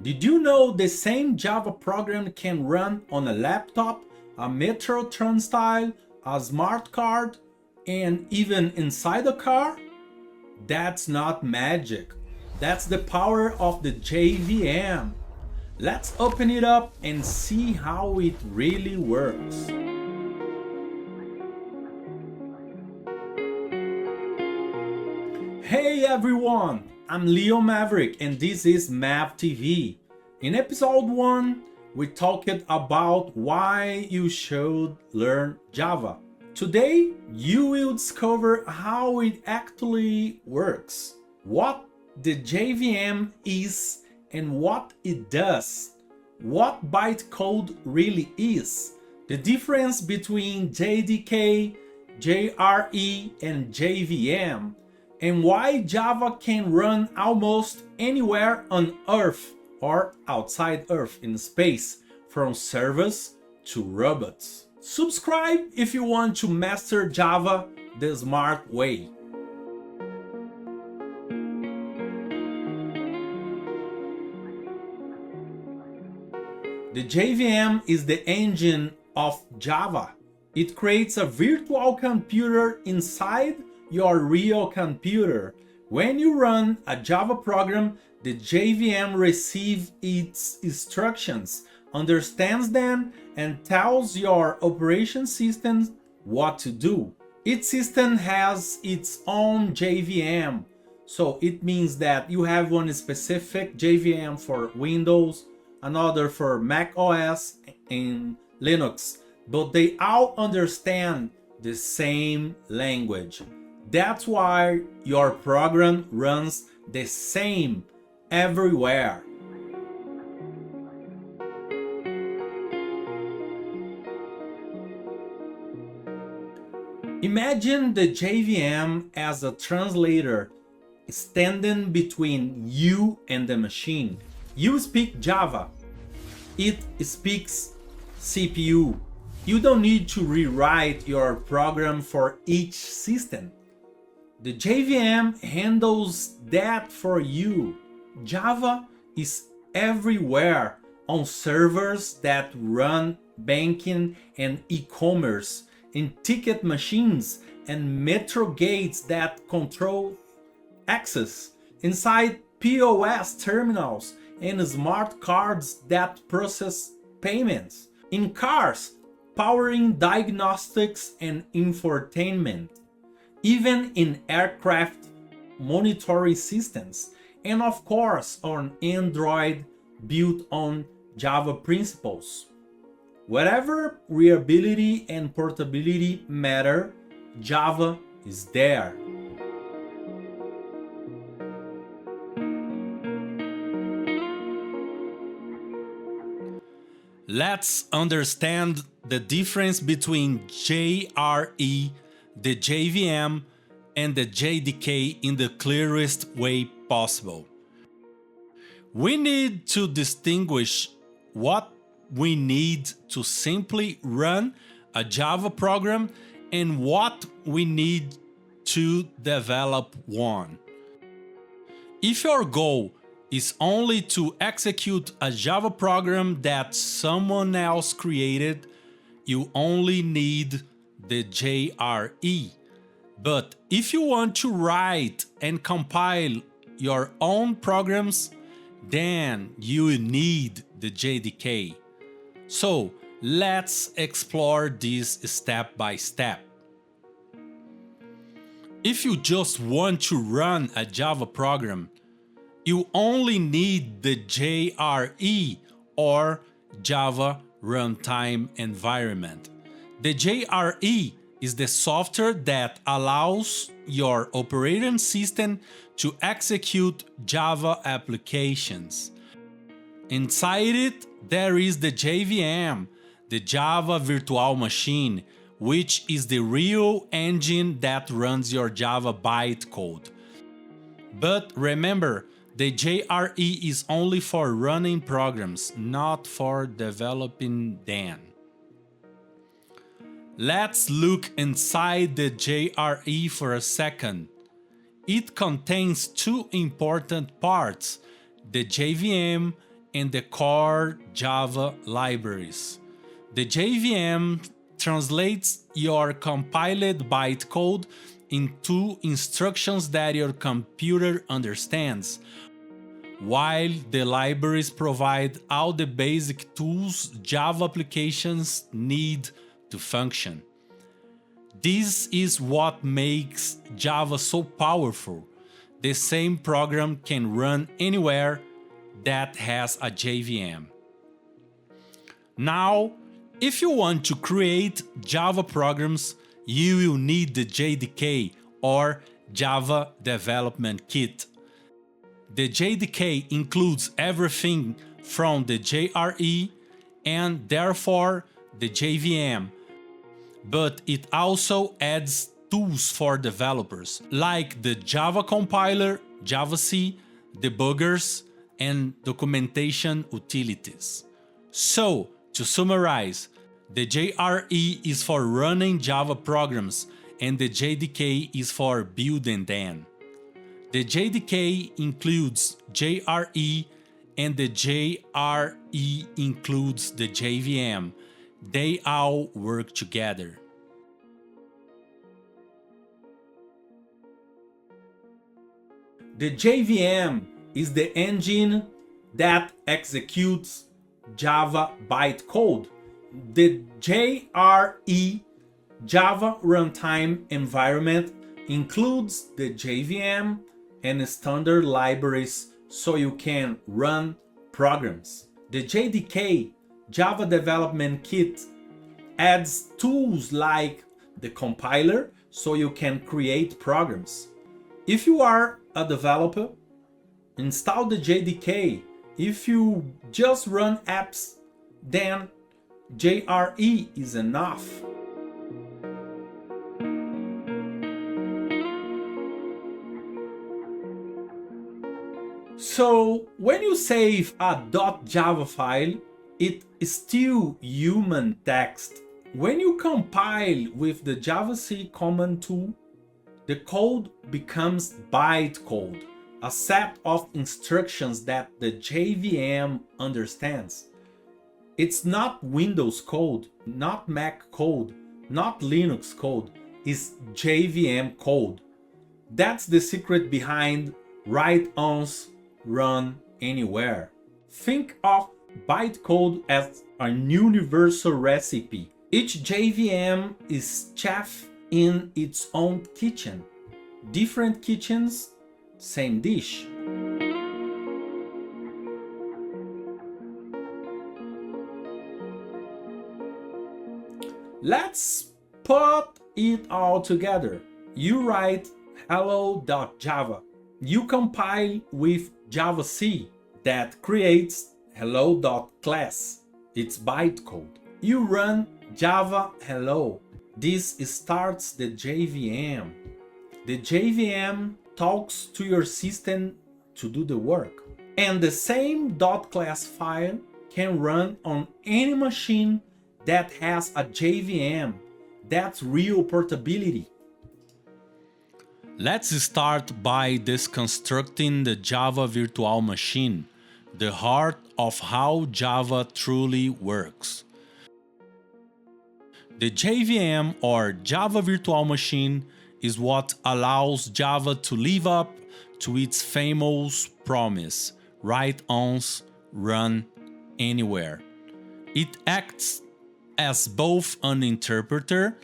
Did you know the same Java program can run on a laptop, a metro turnstile, a smart card, and even inside a car? That's not magic. That's the power of the JVM. Let's open it up and see how it really works. Hey everyone, I'm Leo Maverick and this is MAV TV. In episode 1, we talked about why you should learn Java. Today, you will discover how it actually works, what the JVM is and what it does, what bytecode really is, the difference between JDK, JRE and JVM, and why Java can run almost anywhere on Earth or outside Earth in space, from servers to robots. Subscribe if you want to master Java the smart way. The JVM is the engine of Java. It creates a virtual computer inside your real computer. When you run a Java program, the JVM receives its instructions, understands them, and tells your operation system what to do. Each system has its own JVM, so it means that you have one specific JVM for Windows, another for Mac OS and Linux, but they all understand the same language. That's why your program runs the same everywhere. Imagine the JVM as a translator standing between you and the machine. You speak Java, it speaks CPU. You don't need to rewrite your program for each system. The JVM handles that for you. Java is everywhere on servers that run banking and e-commerce, in ticket machines and metro gates that control access, inside POS terminals and smart cards that process payments, in cars powering diagnostics and infotainment, even in aircraft monitoring systems, and of course on Android built on Java principles. Wherever reliability and portability matter, Java is there. Let's understand the difference between JRE, the JVM, and the JDK in the clearest way possible. We need to distinguish what we need to simply run a Java program and what we need to develop one. If your goal is only to execute a Java program that someone else created, you only need the JRE. But if you want to write and compile your own programs, then you need the JDK. So let's explore this step by step. If you just want to run a Java program, you only need the JRE or Java Runtime Environment. The JRE is the software that allows your operating system to execute Java applications. Inside it, there is the JVM, the Java Virtual Machine, which is the real engine that runs your Java bytecode. But remember, the JRE is only for running programs, not for developing them. Let's look inside the JRE for a second. It contains two important parts, the JVM and the core Java libraries. The JVM translates your compiled bytecode into instructions that your computer understands, while the libraries provide all the basic tools Java applications need to function. This is what makes Java so powerful. The same program can run anywhere that has a JVM. Now, if you want to create Java programs, you will need the JDK or Java Development Kit. The JDK includes everything from the JRE and therefore the JVM, but it also adds tools for developers like the Java compiler, JavaC, debuggers, and documentation utilities. So, to summarize, the JRE is for running Java programs and the JDK is for building them. The JDK includes JRE and the JRE includes the JVM. They all work together. The JVM is the engine that executes Java bytecode. The JRE, Java Runtime Environment, includes the JVM and standard libraries so you can run programs. The JDK, Java Development Kit, adds tools like the compiler so you can create programs. If you are a developer, install the JDK. If you just run apps, then JRE is enough. So when you save a .java file, it is still human text. When you compile with the JavaC command tool, the code becomes bytecode, a set of instructions that the JVM understands. It's not Windows code, not Mac code, not Linux code, it's JVM code. That's the secret behind write-once, run anywhere. Think of bytecode as a universal recipe. Each JVM is chef in its own kitchen. Different kitchens, same dish. Let's put it all together. You write hello.java. You compile with JavaC that creates hello.class. It's bytecode. You run Java hello. This starts the JVM. The JVM talks to your system to do the work. And the same .class file can run on any machine that has a JVM. That's real portability. Let's start by deconstructing the Java virtual machine, the heart of how Java truly works. The JVM or Java Virtual Machine is what allows Java to live up to its famous promise, write-once, run anywhere. It acts as both an interpreter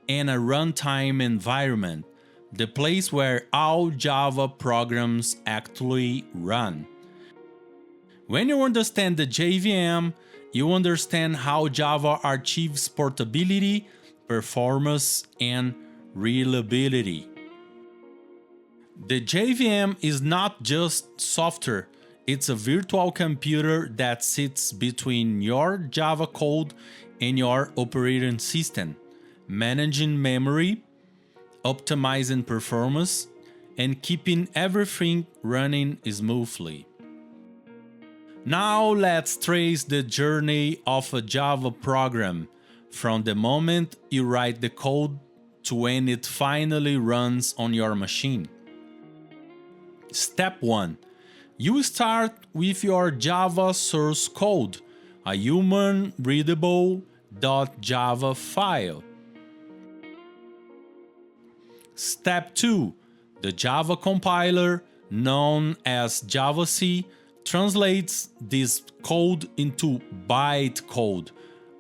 and a runtime environment, the place where all Java programs actually run. When you understand the JVM, you understand how Java achieves portability, performance, and reliability. The JVM is not just software, it's a virtual computer that sits between your Java code and your operating system, managing memory, optimizing performance, and keeping everything running smoothly. Now let's trace the journey of a Java program from the moment you write the code to when it finally runs on your machine. Step 1. You start with your Java source code, a human-readable .java file. Step 2. The Java compiler, known as JavaC, translates this code into bytecode,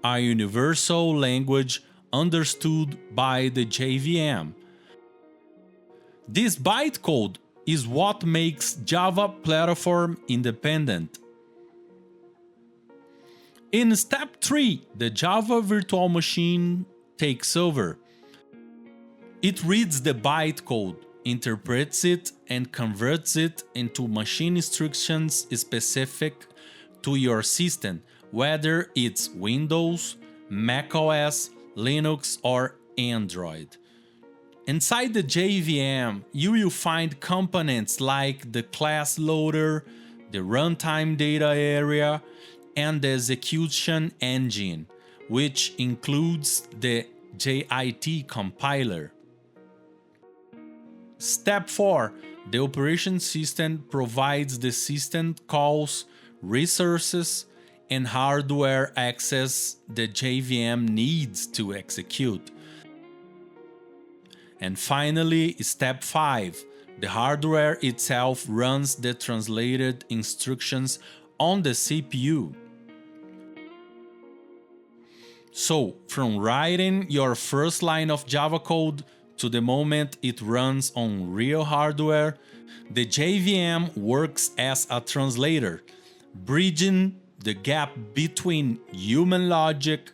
a universal language understood by the JVM. This bytecode is what makes Java platform independent. In step 3, the Java virtual machine takes over. It reads the bytecode, interprets it, and converts it into machine instructions specific to your system, whether it's Windows, macOS, Linux, or Android. Inside the JVM, you will find components like the class loader, the runtime data area, and the execution engine, which includes the JIT compiler. Step 4. The operation system provides the system calls, resources, and hardware access the JVM needs to execute. And finally, step 5. The hardware itself runs the translated instructions on the CPU. So, from writing your first line of Java code to the moment it runs on real hardware, the JVM works as a translator, bridging the gap between human logic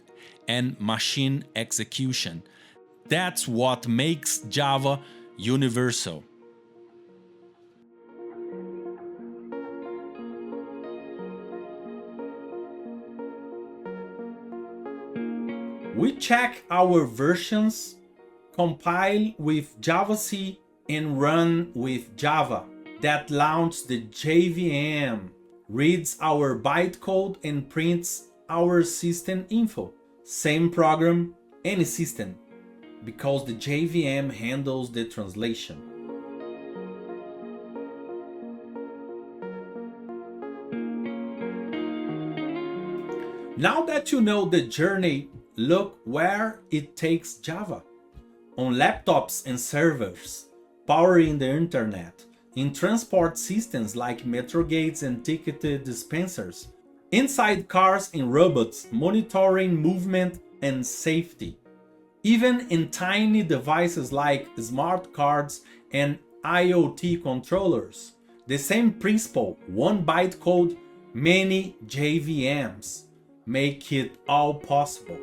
and machine execution. That's what makes Java universal. We check our versions, compile with JavaC, and run with Java. That launches the JVM, reads our bytecode, and prints our system info. Same program, any system, because the JVM handles the translation. Now that you know the journey, look where it takes Java. On laptops and servers, powering the internet, in transport systems like metro gates and ticket dispensers, inside cars and robots, monitoring movement and safety, even in tiny devices like smart cards and IoT controllers. The same principle, one bytecode, many JVMs, make it all possible.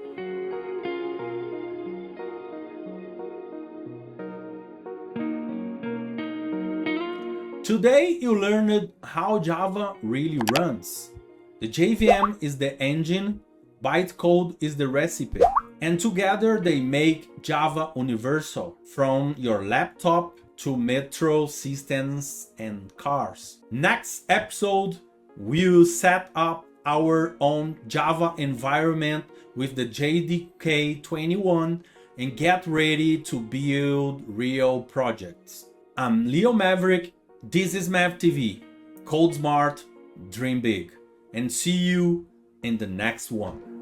Today you learned how Java really runs. The JVM is the engine, bytecode is the recipe, and together they make Java universal, from your laptop to metro systems and cars. Next episode, we'll set up our own Java environment with the JDK 21 and get ready to build real projects. I'm Leo Maverick. This is MAV TV. Code smart, dream big, and see you in the next one.